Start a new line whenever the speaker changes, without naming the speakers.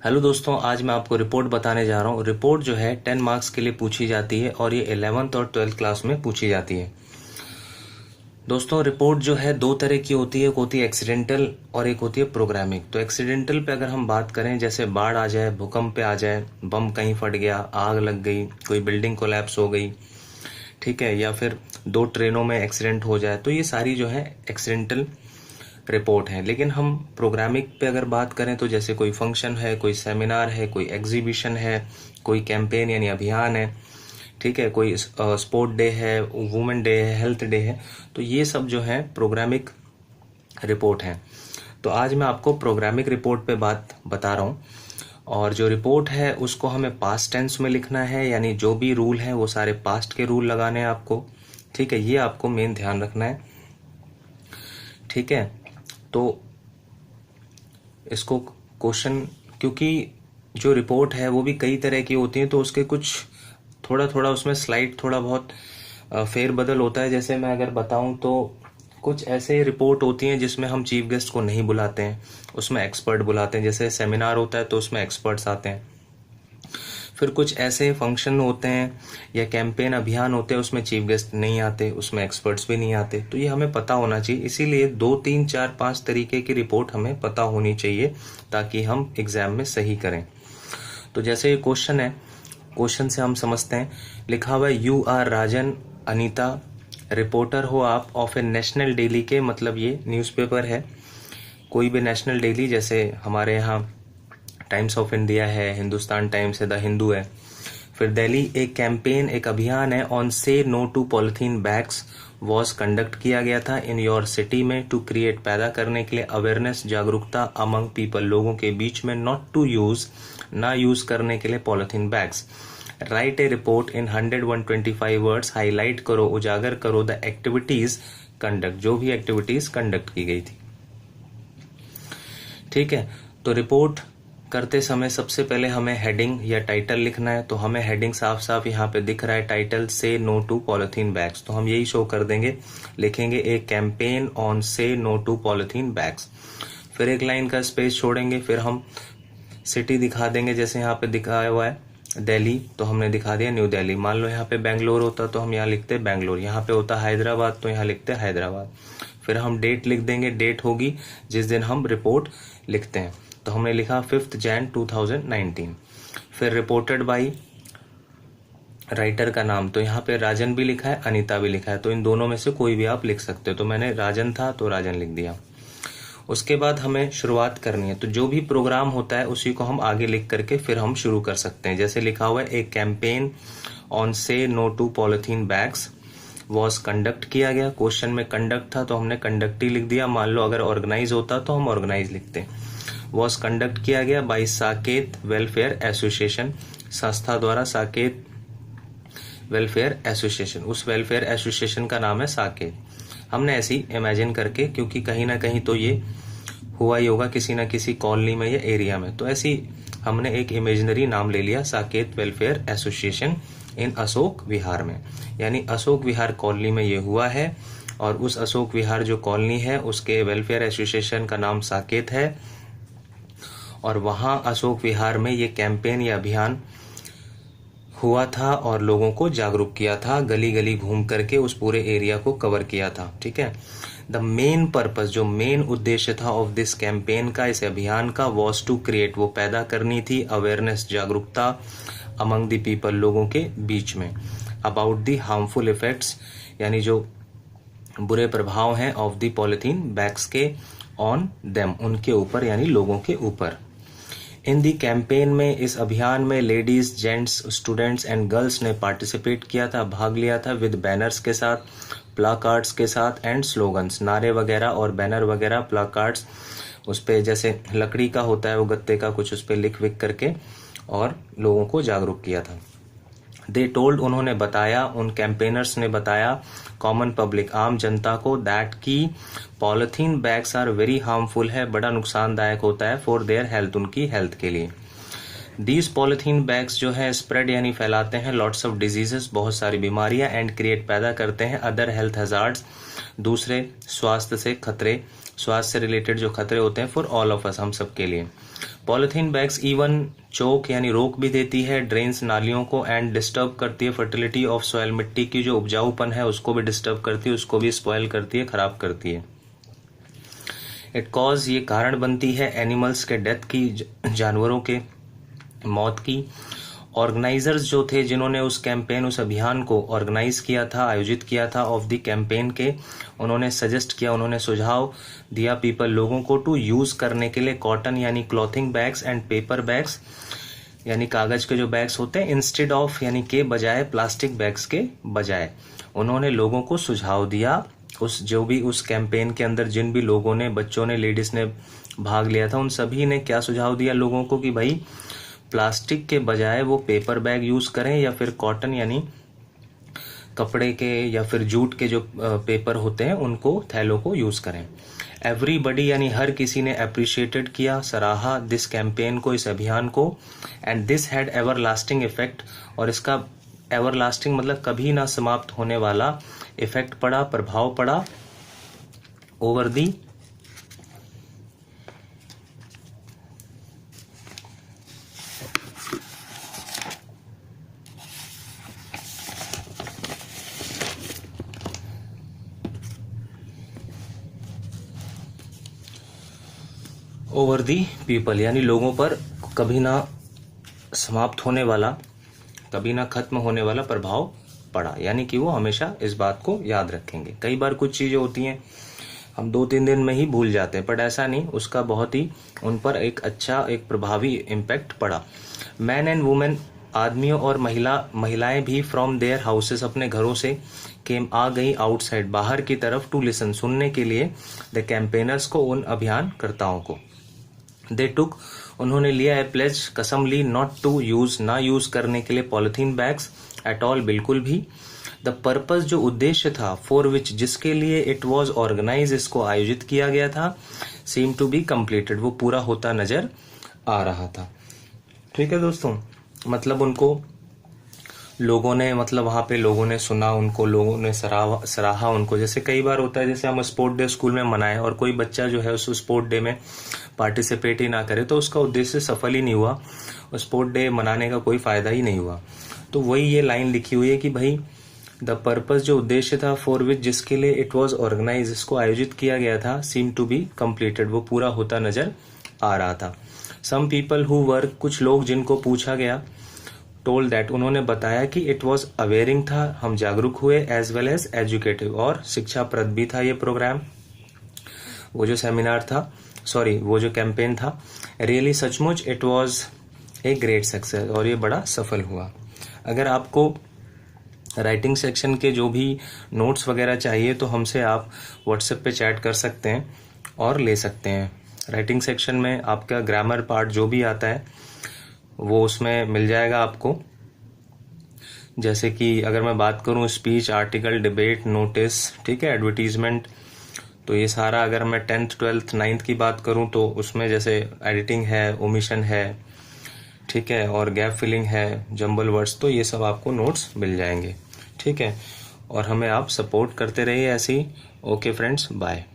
Hello दोस्तों, आज मैं आपको रिपोर्ट बताने जा रहा हूँ। रिपोर्ट जो है 10 मार्क्स के लिए पूछी जाती है और ये 11th और 12th क्लास में पूछी जाती है। दोस्तों, रिपोर्ट जो है दो तरह की होती है, एक होती है एक्सीडेंटल और एक होती है प्रोग्रामिंग। तो एक्सीडेंटल पे अगर हम बात करें, जैसे बाढ़ आ जाए, भूकंप पे आ जाए, बम कहीं फट गया, आग लग गई, कोई बिल्डिंग कोलैप्स हो गई, ठीक है, या फिर दो ट्रेनों में एक्सीडेंट हो जाए, तो ये सारी जो है एक्सीडेंटल रिपोर्ट है। लेकिन हम प्रोग्रामिंग पे अगर बात करें तो जैसे कोई फंक्शन है, कोई सेमिनार है, कोई एग्जीबिशन है, कोई कैंपेन यानी अभियान है, ठीक है, कोई स्पोर्ट डे है, वुमेन डे है, हेल्थ डे है, तो ये सब जो है प्रोग्रामिंग रिपोर्ट है। तो आज मैं आपको प्रोग्रामिंग रिपोर्ट पे बात बता रहा हूँ। और जो रिपोर्ट है उसको हमें पास्ट टेंस में लिखना है, यानी जो भी रूल है वो सारे पास्ट के रूल लगाने हैं आपको, ठीक है, ये आपको मेन ध्यान रखना है, ठीक है। तो इसको क्वेश्चन, क्योंकि जो रिपोर्ट है वो भी कई तरह की होती है, तो उसके कुछ थोड़ा थोड़ा उसमें स्लाइड थोड़ा बहुत फेर बदल होता है। जैसे मैं अगर बताऊं तो कुछ ऐसे रिपोर्ट होती हैं जिसमें हम चीफ गेस्ट को नहीं बुलाते हैं, उसमें एक्सपर्ट बुलाते हैं। जैसे सेमिनार होता है तो उसमें एक्सपर्ट्स आते हैं। फिर कुछ ऐसे फंक्शन होते हैं या कैंपेन अभियान होते हैं, उसमें चीफ गेस्ट नहीं आते, उसमें एक्सपर्ट्स भी नहीं आते। तो ये हमें पता होना चाहिए, इसीलिए 2, 3, 4, 5 तरीके की रिपोर्ट हमें पता होनी चाहिए ताकि हम एग्जाम में सही करें। तो जैसे ये क्वेश्चन है, क्वेश्चन से हम समझते हैं। लिखा हुआ है, you are Rajan Anita, reporter हो आप ऑफ ए नेशनल डेली के, मतलब ये न्यूज़पेपर है, कोई भी नेशनल डेली, जैसे हमारे यहाँ टाइम्स ऑफ इंडिया है, हिंदुस्तान टाइम्स है, द हिंदू है। फिर दिल्ली एक कैंपेन, एक अभियान है, on say no to polythene bags was conduct किया गया था इन योर सिटी में, टू क्रिएट, पैदा करने के लिए, अवेयरनेस, जागरूकता, अमंग पीपल, लोगों के बीच में, नॉट टू यूज, ना यूज करने के लिए पॉलिथीन बैग्स। राइट ए रिपोर्ट इन 100-125 वर्ड्स, हाईलाइट करो, उजागर करो द एक्टिविटीज कंडक्ट, जो भी एक्टिविटीज कंडक्ट की गई थी, ठीक है। तो रिपोर्ट करते समय सबसे पहले हमें हेडिंग या टाइटल लिखना है। तो हमें हेडिंग साफ साफ यहाँ पे दिख रहा है, टाइटल से नो टू पॉलिथीन बैग्स, तो हम यही शो कर देंगे, लिखेंगे ए campaign on say no to polythene bags. फिर एक लाइन का स्पेस छोड़ेंगे, फिर हम सिटी दिखा देंगे। जैसे यहाँ पे दिखाया हुआ है दिल्ली, तो हमने दिखा दिया न्यू दिल्ली। मान लो यहाँ पे बेंगलोर होता तो हम यहाँ लिखते बैंगलोर, यहाँ पे होता हैदराबाद तो यहाँ लिखते हैदराबाद। फिर हम डेट लिख देंगे, डेट होगी जिस दिन हम रिपोर्ट लिखते हैं। तो हमने लिखा 5 जनवरी 2019। फिर रिपोर्टेड बाई, राइटर का नाम, तो यहाँ पे राजन भी लिखा है, अनीता भी लिखा है, तो इन दोनों में से कोई भी आप लिख सकते हो। तो मैंने राजन था तो राजन लिख दिया। उसके बाद हमें शुरुआत करनी है, तो जो भी प्रोग्राम होता है उसी को हम आगे लिख करके फिर हम शुरू कर सकते हैं। जैसे लिखा हुआ है, एक campaign on say no to polythene bags was conduct किया गया। क्वेश्चन में कंडक्ट था तो हमने कंडक्ट ही लिख दिया। मान लो अगर ऑर्गेनाइज होता तो हम ऑर्गेनाइज लिखते। वॉज कंडक्ट किया गया बाई साकेत वेलफेयर एसोसिएशन, संस्था द्वारा साकेत वेलफेयर एसोसिएशन, उस वेलफेयर एसोसिएशन का नाम है साकेत। हमने ऐसी इमेजिन करके, क्योंकि कहीं ना कहीं तो ये हुआ ही होगा किसी ना किसी कॉलोनी में या एरिया में, तो ऐसी हमने एक इमेजिनरी नाम ले लिया, Saket welfare association in Ashok Vihar में, यानी अशोक विहार कॉलोनी में ये हुआ है। और उस अशोक विहार जो कॉलोनी है उसके वेलफेयर एसोसिएशन का नाम साकेत है, और वहां अशोक विहार में ये कैंपेन या अभियान हुआ था और लोगों को जागरूक किया था, गली गली घूम करके उस पूरे एरिया को कवर किया था, ठीक है। द मेन पर्पस, जो मेन उद्देश्य था ऑफ दिस कैंपेन का, इस अभियान का, वॉज टू क्रिएट, वो पैदा करनी थी, अवेयरनेस, जागरूकता, अमंग द पीपल, लोगों के बीच में, अबाउट द हार्मफुल इफेक्ट्स, यानी जो बुरे प्रभाव हैं, ऑफ द पॉलिथीन बैग्स के, ऑन देम, उनके ऊपर, यानी लोगों के ऊपर। इन दी कैंपेन में, इस अभियान में, ladies, gents, students and girls ने पार्टिसिपेट किया था, भाग लिया था, विद बैनर्स के साथ, प्लाकार्ड्स के साथ, एंड स्लोगन्स, नारे वगैरह और बैनर वगैरह, प्लाकार्ड्स उस पे जैसे लकड़ी का होता है वो गत्ते का, कुछ उस पे लिख विख करके और लोगों को जागरूक किया था। दे टोल्ड, उन्होंने बताया, उन कैंपेनर्स ने बताया, कॉमन पब्लिक, आम जनता को, दैट की polythene bags are very harmful, है, बड़ा नुकसानदायक होता है, फॉर देयर हेल्थ, उनकी हेल्थ के लिए। दीज पॉलिथीन बैग्स जो है स्प्रेड यानी फैलाते हैं, लॉट्स ऑफ डिजीजेस, बहुत सारी बीमारियां, एंड क्रिएट, पैदा करते हैं, अदर हेल्थ हैजार्ड्स, दूसरे स्वास्थ्य से खतरे, स्वास्थ्य से रिलेटेड जो खतरे होते हैं, फॉर ऑल ऑफ अस, हम सब के लिए। पॉलीथीन बैग्स इवन चोक यानी रोक भी देती है ड्रेन्स नालियों को, एंड डिस्टर्ब करती है फर्टिलिटी ऑफ सॉइल, मिट्टी की जो उपजाऊपन है उसको भी डिस्टर्ब करती है, उसको भी स्पॉइल करती है, खराब करती है। इट कॉज ये कारण बनती है एनिमल्स के डेथ की, जानवरों के मौत की। ऑर्गेनाइजर्स जो थे जिन्होंने उस कैंपेन उस अभियान को ऑर्गेनाइज किया था, आयोजित किया था ऑफ द कैंपेन के, उन्होंने सजेस्ट किया, उन्होंने सुझाव दिया पीपल लोगों को टू यूज करने के लिए कॉटन यानी clothing bags and paper bags यानी कागज के जो बैग्स होते हैं, इंस्टेड ऑफ यानी के बजाय, प्लास्टिक बैग्स के बजाय उन्होंने लोगों को सुझाव दिया। उस जो भी उस कैंपेन के अंदर जिन भी लोगों ने, बच्चों ने, लेडीज ने भाग लिया था, उन सभी ने क्या सुझाव दिया लोगों को कि भाई प्लास्टिक के बजाय वो पेपर बैग यूज करें या फिर कॉटन यानी कपड़े के या फिर जूट के जो पेपर होते हैं उनको, थैलों को यूज करें। एवरीबडी यानी हर किसी ने अप्रिशिएटेड किया, सराहा दिस कैंपेन को, इस अभियान को, and this had ever lasting effect, और इसका एवर लास्टिंग मतलब कभी ना समाप्त होने वाला इफेक्ट पड़ा, प्रभाव पड़ा over the over the people, यानी लोगों पर कभी ना समाप्त होने वाला, कभी ना खत्म होने वाला प्रभाव पड़ा, यानी कि वो हमेशा इस बात को याद रखेंगे। कई बार कुछ चीजें होती हैं हम 2-3 दिन में ही भूल जाते हैं, बट ऐसा नहीं, उसका बहुत ही उन पर एक अच्छा, एक प्रभावी इम्पैक्ट पड़ा। मैन एंड वुमेन, आदमियों और महिलाएं भी फ्रॉम देयर हाउसेस, अपने घरों से, केम आ गई आउटसाइड, बाहर की तरफ, टू लिसन, सुनने के लिए, द कैंपेनर्स को, उन अभियानकर्ताओं को। दे टुक, उन्होंने लिया है प्लेज, कसम ली, नॉट टू यूज, ना यूज करने के लिए पॉलिथीन बैग्स एट ऑल, बिल्कुल भी। द पर्पज, जो उद्देश्य था, फॉर विच, जिसके लिए, इट वॉज ऑर्गेनाइज, इसको आयोजित किया गया था, सीम टू बी कंप्लीटेड, वो पूरा होता नजर आ रहा था। ठीक है दोस्तों, मतलब उनको लोगों ने, मतलब वहां पे लोगों ने सुना उनको, लोगों ने सराहा उनको। जैसे कई बार होता है, जैसे हम स्पोर्ट डे स्कूल में मनाएं और कोई बच्चा जो है उस स्पोर्ट डे में पार्टिसिपेट ही ना करे तो उसका उद्देश्य सफल ही नहीं हुआ, स्पोर्ट डे मनाने का कोई फायदा ही नहीं हुआ। तो वही ये लाइन लिखी हुई है कि भाई द पर्पज, जो उद्देश्य था, फॉर विच, जिसके लिए, इट वॉज ऑर्गेनाइज, इसको आयोजित किया गया था, सीम टू बी कंप्लीटेड, वो पूरा होता नजर आ रहा था। सम पीपल हु वर, कुछ लोग जिनको पूछा गया, टोल्ड दैट, उन्होंने बताया कि इट वॉज अवेयरिंग था, हम जागरूक हुए, एज वेल एज एजुकेटिव, और शिक्षाप्रद भी था ये प्रोग्राम, वो जो सेमिनार था, सॉरी वो जो कैंपेन था। रियली सचमुच it was a great success, और ये बड़ा सफल हुआ। अगर आपको राइटिंग सेक्शन के जो भी नोट्स वगैरह चाहिए तो हमसे आप व्हाट्सएप पे चैट कर सकते हैं और ले सकते हैं। राइटिंग सेक्शन में आपका ग्रामर पार्ट जो भी आता है वो उसमें मिल जाएगा आपको। जैसे कि अगर मैं बात करूं स्पीच, आर्टिकल, डिबेट, नोटिस, ठीक है, एडवर्टीजमेंट, तो ये सारा अगर मैं 10th, 12th, 9th की बात करूं तो उसमें जैसे एडिटिंग है, ओमिशन है, ठीक है, और गैप फिलिंग है, जंबल वर्ड्स, तो ये सब आपको नोट्स मिल जाएंगे। ठीक है, और हमें आप सपोर्ट करते रहिए ऐसे ही। Okay friends, bye.